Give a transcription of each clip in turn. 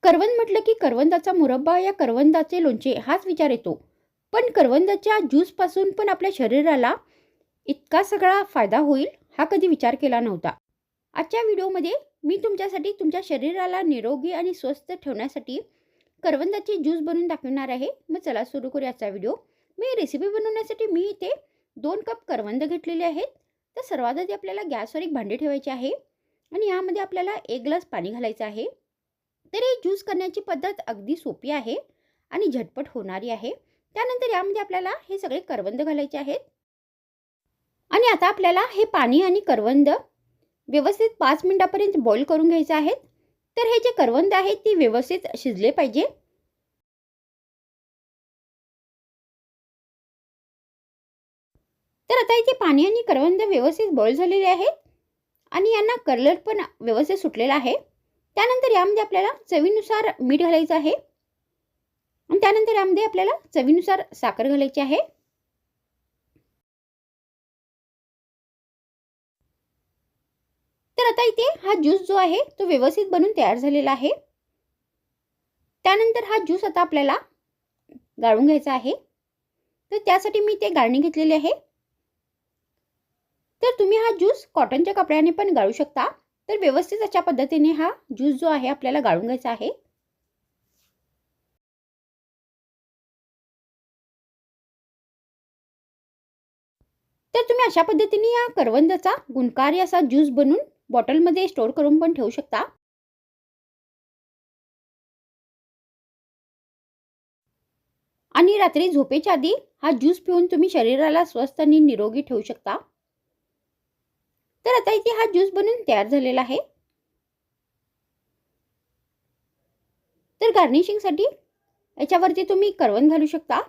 करवंद म्हटलं की करवंदाचा मुरब्बा या करवंदाचे लोणचे हाच विचार येतो. पण करवंदाच्या ज्यूसपासून पण आपल्या शरीराला इतका सगळा फायदा होईल हा कधी विचार केला नव्हता. आजच्या व्हिडिओमध्ये मी तुमच्यासाठी तुमच्या शरीराला निरोगी आणि स्वस्थ ठेवण्यासाठी करवंदाची ज्यूस बनवून दाखवणार आहे. मग चला सुरू करूया आजचा व्हिडिओ. रेसिपी बनवण्यासाठी मी इथे 2 कप करवंद घेतलेले आहेत. तर सर्वात आधी आपल्याला गॅसवर एक भांडे ठेवायचे आहे आणि यामध्ये आपल्याला 1 ग्लास पाणी घालायचं आहे. तर हे ज्यूस करण्याची पद्धत अगदी सोपी आहे आणि झटपट होणारी आहे. त्यानंतर यामध्ये आपल्याला हे सगळे करवंद घालायचे आहेत आणि आता आपल्याला हे पाणी आणि करवंद व्यवस्थित 5 मिनिटापर्यंत बॉईल करून घ्यायचे आहेत. तर हे जे करवंद आहेत ते व्यवस्थित शिजले पाहिजे. तर आता इथे पाणी आणि करवंद व्यवस्थित बॉईल झालेले आहेत आणि यांना कलर पण व्यवस्थित सुटलेला आहे. त्यानंतर यामध्ये आपल्याला चवीनुसार मीठ घालायचं आहे आणि त्यानंतर यामध्ये आपल्याला चवीनुसार साखर घालायची आहे. तर आता इथे हा ज्यूस जो आहे तो व्यवस्थित बनून तयार झालेला आहे. त्यानंतर हा ज्यूस आता आपल्याला गाळून घ्यायचा आहे. तर त्यासाठी मी ते गाळणी घेतलेली आहे. तर तुम्ही हा ज्यूस कॉटनच्या कपड्याने पण गाळू शकता. तर व्यवस्थित अशा पद्धतीने हा ज्यूस जो आहे आपल्याला गाळून घ्यायचा आहे. तर तुम्ही अशा पद्धतीने या करवंदाचा गुणकारी असा ज्यूस बनवून बॉटलमध्ये स्टोर करून पण ठेवू शकता. आणि रात्री झोपेच्या आधी हा ज्यूस पिऊन तुम्ही शरीराला स्वस्थ आणि निरोगी ठेवू शकता. तर आता इथे हा ज्यूस बनवून तयार झालेला आहे. तर गार्निशिंगसाठी याच्यावरती तुम्ही करवंद घालू शकता.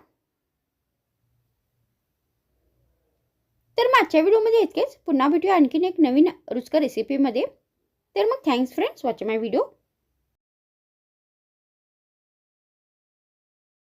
तर मागच्या व्हिडिओमध्ये इतकेच. पुन्हा भेटूया आणखीन एक नवीन रुचकर रेसिपीमध्ये. तर मग थँक्स फ्रेंड्स वॉचिंग माय व्हिडिओ.